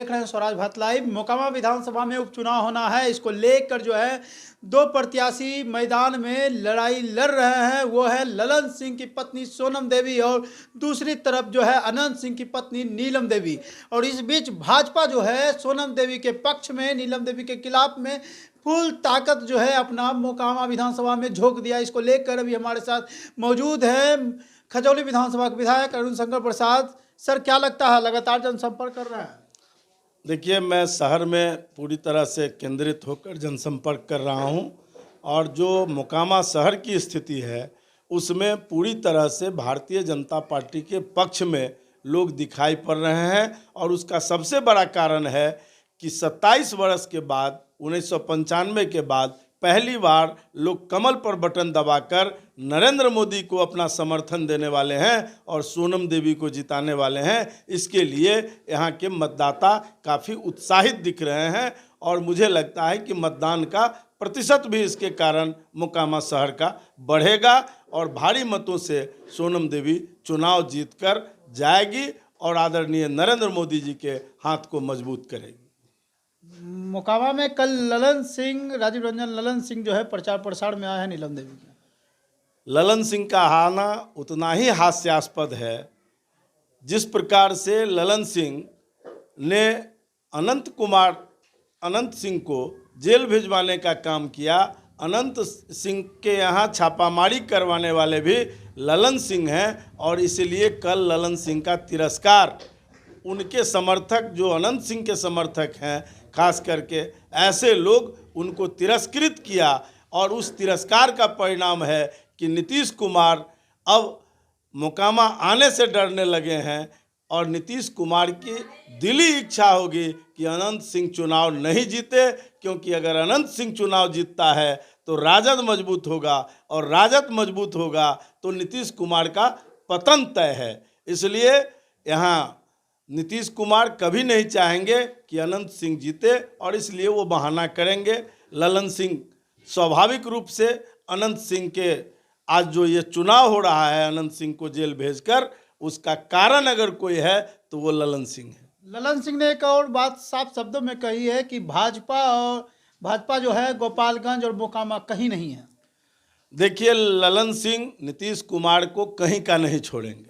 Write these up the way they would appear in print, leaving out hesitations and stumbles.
देख रहे हैं स्वराज भारत लाइव। मोकामा विधानसभा में उपचुनाव होना है, इसको लेकर जो है दो प्रत्याशी मैदान में लड़ाई लड़ रहे हैं। वो है ललन सिंह की पत्नी सोनम देवी और दूसरी तरफ जो है अनंत सिंह की पत्नी नीलम देवी। और इस बीच भाजपा जो है सोनम देवी के पक्ष में, नीलम देवी के खिलाफ में फुल ताकत जो है अपना मोकामा विधानसभा में झोंक दिया। इसको लेकर अभी हमारे साथ मौजूद है खजौली विधानसभा के विधायक अरुण शंकर प्रसाद। सर, क्या लगता है, लगातार जनसंपर्क कर रहे हैं? देखिए, मैं शहर में पूरी तरह से केंद्रित होकर जनसंपर्क कर रहा हूं और जो मोकामा शहर की स्थिति है उसमें पूरी तरह से भारतीय जनता पार्टी के पक्ष में लोग दिखाई पड़ रहे हैं। और उसका सबसे बड़ा कारण है कि 27 वर्ष के बाद, 1995 के बाद पहली बार लोग कमल पर बटन दबाकर नरेंद्र मोदी को अपना समर्थन देने वाले हैं और सोनम देवी को जिताने वाले हैं। इसके लिए यहाँ के मतदाता काफ़ी उत्साहित दिख रहे हैं और मुझे लगता है कि मतदान का प्रतिशत भी इसके कारण मोकामा शहर का बढ़ेगा और भारी मतों से सोनम देवी चुनाव जीतकर जाएगी और आदरणीय नरेंद्र मोदी जी के हाथ को मजबूत करेगी। मोकामा में कल ललन सिंह, राजीव रंजन ललन सिंह जो है प्रचार प्रसार में आया है नीलम देवी के। ललन सिंह का आना उतना ही हास्यास्पद है जिस प्रकार से ललन सिंह ने अनंत सिंह को जेल भिजवाने का काम किया। अनंत सिंह के यहाँ छापामारी करवाने वाले भी ललन सिंह हैं और इसलिए कल ललन सिंह का तिरस्कार, उनके समर्थक जो अनंत सिंह के समर्थक हैं, खास करके ऐसे लोग उनको तिरस्कृत किया और उस तिरस्कार का परिणाम है कि नीतीश कुमार अब मोकामा आने से डरने लगे हैं और नीतीश कुमार की दिली इच्छा होगी कि अनंत सिंह चुनाव नहीं जीते, क्योंकि अगर अनंत सिंह चुनाव जीतता है तो राजद मजबूत होगा और राजद मजबूत होगा तो नीतीश कुमार का पतन तय है। इसलिए यहाँ नीतीश कुमार कभी नहीं चाहेंगे कि अनंत सिंह जीते और इसलिए वो बहाना करेंगे। ललन सिंह स्वाभाविक रूप से अनंत सिंह के आज जो ये चुनाव हो रहा है अनंत सिंह को जेल भेजकर, उसका कारण अगर कोई है तो वो ललन सिंह है। ललन सिंह ने एक और बात साफ शब्दों में कही है कि भाजपा जो है गोपालगंज और मोकामा कहीं नहीं है। देखिए, ललन सिंह नीतीश कुमार को कहीं का नहीं छोड़ेंगे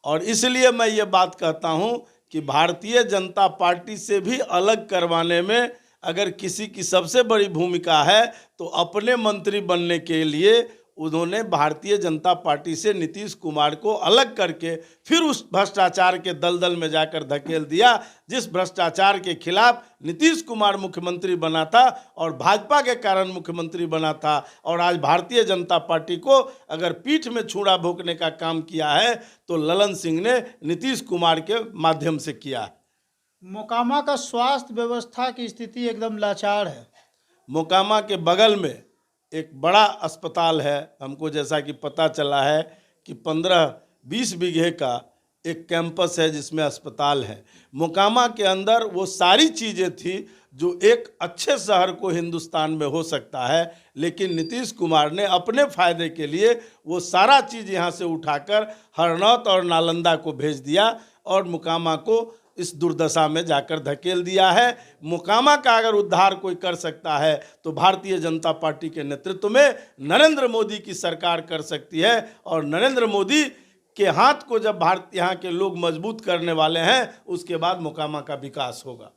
और इसलिए मैं ये बात कहता हूँ कि भारतीय जनता पार्टी से भी अलग करवाने में अगर किसी की सबसे बड़ी भूमिका है तो अपने मंत्री बनने के लिए उन्होंने भारतीय जनता पार्टी से नीतीश कुमार को अलग करके फिर उस भ्रष्टाचार के दलदल में जाकर धकेल दिया जिस भ्रष्टाचार के खिलाफ नीतीश कुमार मुख्यमंत्री बना था और भाजपा के कारण मुख्यमंत्री बना था। और आज भारतीय जनता पार्टी को अगर पीठ में छुरा भोंकने का काम किया है तो ललन सिंह ने नीतीश कुमार के माध्यम से किया है। मोकामा का स्वास्थ्य व्यवस्था की स्थिति एकदम लाचार है। मोकामा के बगल में एक बड़ा अस्पताल है, हमको जैसा कि पता चला है कि 15-20 बीघे का एक कैंपस है जिसमें अस्पताल है। मोकामा के अंदर वो सारी चीज़ें थी जो एक अच्छे शहर को हिंदुस्तान में हो सकता है, लेकिन नीतीश कुमार ने अपने फ़ायदे के लिए वो सारा चीज़ यहाँ से उठाकर हरनौत और नालंदा को भेज दिया और मोकामा को इस दुर्दशा में जाकर धकेल दिया है। मोकामा का अगर उद्धार कोई कर सकता है तो भारतीय जनता पार्टी के नेतृत्व में नरेंद्र मोदी की सरकार कर सकती है और नरेंद्र मोदी के हाथ को जब यहाँ के लोग मजबूत करने वाले हैं उसके बाद मोकामा का विकास होगा।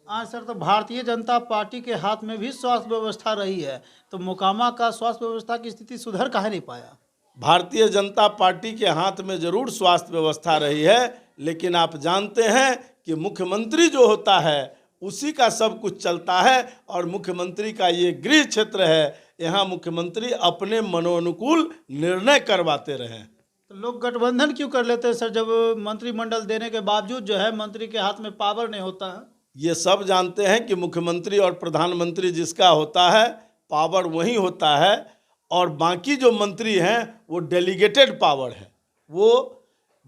हाँ सर, तो भारतीय जनता पार्टी के हाथ में भी स्वास्थ्य व्यवस्था रही है, तो मोकामा का स्वास्थ्य व्यवस्था की स्थिति सुधर काहे नहीं पाया? भारतीय जनता पार्टी के हाथ में जरूर स्वास्थ्य व्यवस्था रही है, लेकिन आप जानते हैं कि मुख्यमंत्री जो होता है उसी का सब कुछ चलता है और मुख्यमंत्री का ये गृह क्षेत्र है, यहाँ मुख्यमंत्री अपने मनोनुकूल निर्णय करवाते रहे। तो लोग गठबंधन क्यों कर लेते हैं सर, जब मंत्रिमंडल देने के बावजूद जो है मंत्री के हाथ में पावर नहीं होता है? ये सब जानते हैं कि मुख्यमंत्री और प्रधानमंत्री जिसका होता है पावर वही होता है और बाकी जो मंत्री हैं वो डेलीगेटेड पावर है, वो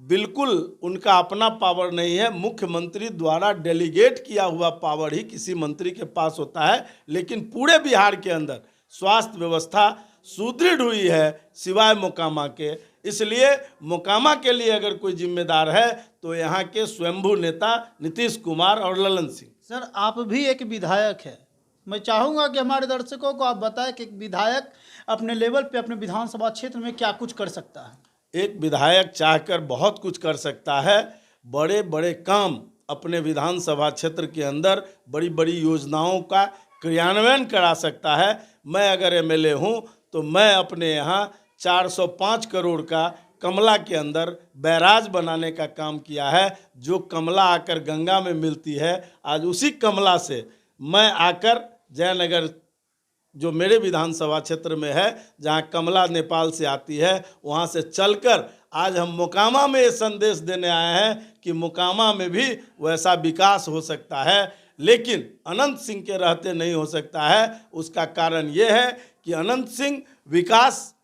बिल्कुल उनका अपना पावर नहीं है। मुख्यमंत्री द्वारा डेलीगेट किया हुआ पावर ही किसी मंत्री के पास होता है। लेकिन पूरे बिहार के अंदर स्वास्थ्य व्यवस्था सुदृढ़ हुई है सिवाय मोकामा के, इसलिए मोकामा के लिए अगर कोई जिम्मेदार है तो यहाँ के स्वयंभू नेता नीतीश कुमार और ललन सिंह। सर, आप भी एक विधायक है, मैं चाहूँगा कि हमारे दर्शकों को आप बताएं कि एक विधायक अपने लेवल पे अपने विधानसभा क्षेत्र में क्या कुछ कर सकता है। एक विधायक चाहकर बहुत कुछ कर सकता है, बड़े बड़े काम अपने विधानसभा क्षेत्र के अंदर बड़ी बड़ी योजनाओं का क्रियान्वयन करा सकता है। मैं अगर एमएलए हूँ तो मैं अपने यहाँ 405 करोड़ का कमला के अंदर बैराज बनाने का काम किया है। जो कमला आकर गंगा में मिलती है, आज उसी कमला से मैं आकर जयनगर जो मेरे विधानसभा क्षेत्र में है, जहाँ कमला नेपाल से आती है, वहाँ से चलकर आज हम मोकामा में ये संदेश देने आए हैं कि मोकामा में भी वैसा विकास हो सकता है, लेकिन अनंत सिंह के रहते नहीं हो सकता है। उसका कारण ये है कि अनंत सिंह विकास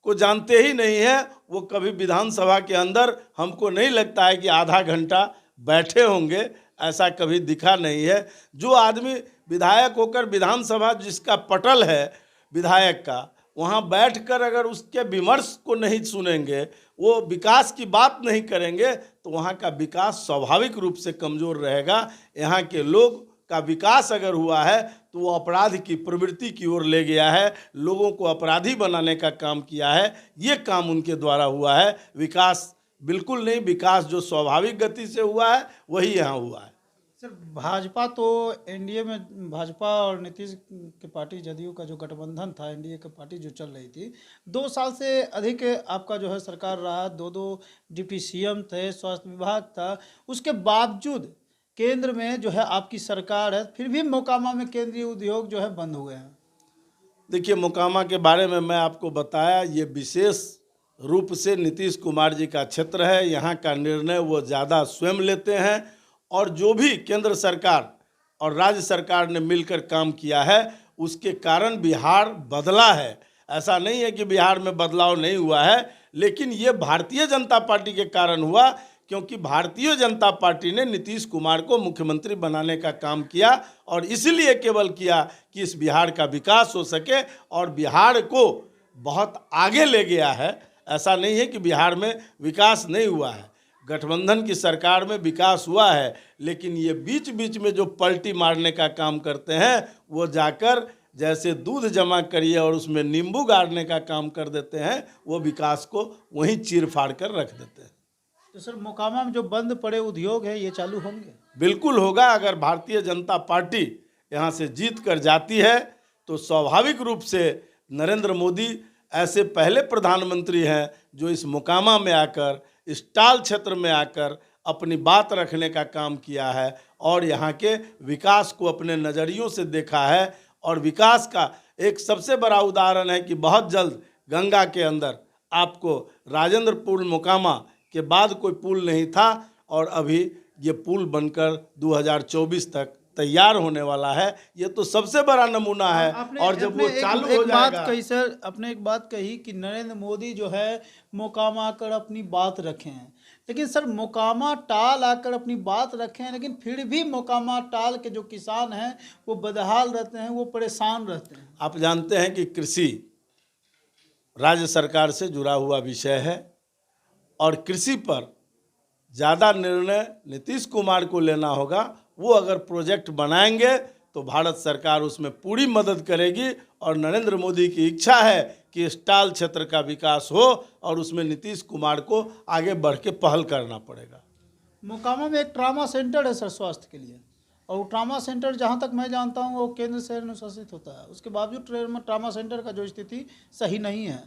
को जानते ही नहीं है। वो कभी विधानसभा के अंदर हमको नहीं लगता है कि आधा घंटा बैठे होंगे, ऐसा कभी दिखा नहीं है। जो आदमी विधायक होकर विधानसभा जिसका पटल है विधायक का, वहाँ बैठकर अगर उसके विमर्श को नहीं सुनेंगे, वो विकास की बात नहीं करेंगे, तो वहाँ का विकास स्वाभाविक रूप से कमज़ोर रहेगा। यहाँ के लोग का विकास अगर हुआ है तो वो अपराध की प्रवृत्ति की ओर ले गया है, लोगों को अपराधी बनाने का काम किया है। ये काम उनके द्वारा हुआ है, विकास बिल्कुल नहीं। विकास जो स्वाभाविक गति से हुआ है वही यहाँ हुआ है। सर, भाजपा तो एनडीए में, भाजपा और नीतीश के पार्टी जदयू का जो गठबंधन था, एनडीए की पार्टी जो चल रही थी, 2 साल से अधिक आपका जो है सरकार रहा, 2 डिप्टी सीएम थे, स्वास्थ्य विभाग था, उसके बावजूद केंद्र में जो है आपकी सरकार है, फिर भी मोकामा में केंद्रीय उद्योग जो है बंद हुए हैं। देखिए, मोकामा के बारे में मैं आपको बताया, ये विशेष रूप से नीतीश कुमार जी का क्षेत्र है। यहाँ का निर्णय वो ज़्यादा स्वयं लेते हैं, और जो भी केंद्र सरकार और राज्य सरकार ने मिलकर काम किया है उसके कारण बिहार बदला है। ऐसा नहीं है कि बिहार में बदलाव नहीं हुआ है, लेकिन ये भारतीय जनता पार्टी के कारण हुआ, क्योंकि भारतीय जनता पार्टी ने नीतीश कुमार को मुख्यमंत्री बनाने का काम किया, और इसलिए केवल किया कि इस बिहार का विकास हो सके, और बिहार को बहुत आगे ले गया है। ऐसा नहीं है कि बिहार में विकास नहीं हुआ है, गठबंधन की सरकार में विकास हुआ है, लेकिन ये बीच बीच में जो पलटी मारने का काम करते हैं, वो जाकर जैसे दूध जमा करिए और उसमें नींबू गाड़ने का काम कर देते हैं, वो विकास को वहीं चीर फाड़ कर रख देते हैं। तो सर, मोकामा में जो बंद पड़े उद्योग है, ये चालू होंगे? बिल्कुल होगा। अगर भारतीय जनता पार्टी यहाँ से जीत कर जाती है तो स्वाभाविक रूप से नरेंद्र मोदी ऐसे पहले प्रधानमंत्री हैं जो इस मोकामा में आकर, इस टाल क्षेत्र में आकर अपनी बात रखने का काम किया है, और यहाँ के विकास को अपने नज़रियों से देखा है। और विकास का एक सबसे बड़ा उदाहरण है कि बहुत जल्द गंगा के अंदर आपको राजेंद्र पुल मोकामा के बाद कोई पुल नहीं था, और अभी ये पुल बनकर 2024 तक तैयार होने वाला है। ये तो सबसे बड़ा नमूना है। और जब वो चालू हो जाएगा। बात कही सर, आपने एक बात कही कि नरेंद्र मोदी जो है मोकामा आकर अपनी बात रखे हैं, लेकिन सर मोकामा टाल आकर अपनी बात रखे हैं, लेकिन फिर भी मोकामा टाल के जो किसान हैं वो बदहाल रहते हैं, वो परेशान रहते हैं। आप जानते हैं कि कृषि राज्य सरकार से जुड़ा हुआ विषय है, और कृषि पर ज़्यादा निर्णय नीतीश कुमार को लेना होगा। वो अगर प्रोजेक्ट बनाएंगे तो भारत सरकार उसमें पूरी मदद करेगी, और नरेंद्र मोदी की इच्छा है कि इस टाल क्षेत्र का विकास हो, और उसमें नीतीश कुमार को आगे बढ़ के पहल करना पड़ेगा। मोकामा में एक ट्रामा सेंटर है सर स्वास्थ्य के लिए, और वो ट्रामा सेंटर जहाँ तक मैं जानता हूँ वो केंद्र से अनुशासित होता है। उसके बावजूद ट्रामा सेंटर का जो स्थिति सही नहीं है,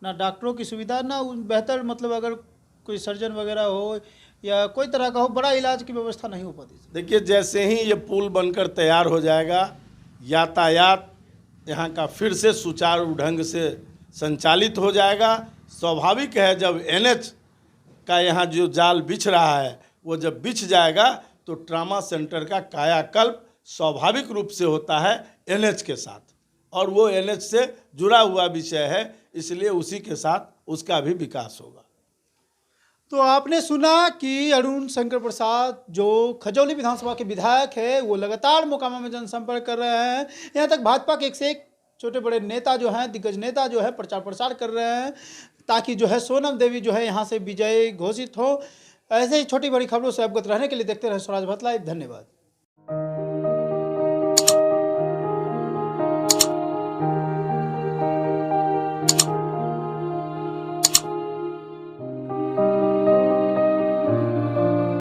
ना डॉक्टरों की सुविधा, ना बेहतर, मतलब अगर कोई सर्जन वगैरह हो या कोई तरह का हो, बड़ा इलाज की व्यवस्था नहीं हो पाती। देखिए, जैसे ही ये पुल बनकर तैयार हो जाएगा, यातायात यहाँ का फिर से सुचारू ढंग से संचालित हो जाएगा। स्वाभाविक है, जब एनएच का यहाँ जो जाल बिछ रहा है वो जब बिछ जाएगा तो ट्रामा सेंटर का कायाकल्प स्वाभाविक रूप से होता है एनएच के साथ, और वो एनएच से जुड़ा हुआ विषय है, इसलिए उसी के साथ उसका भी विकास होगा। तो आपने सुना कि अरुण शंकर प्रसाद जो खजौली विधानसभा के विधायक है, वो लगातार मोकामा में जनसंपर्क कर रहे हैं। यहाँ तक भाजपा के एक से एक छोटे बड़े नेता जो हैं, दिग्गज नेता जो है, प्रचार प्रसार कर रहे हैं, ताकि जो है सोनम देवी जो है यहाँ से विजयी घोषित हो। ऐसे ही छोटी बड़ी खबरों से अवगत रहने के लिए देखते रहे स्वराज भारत लाइव। धन्यवाद।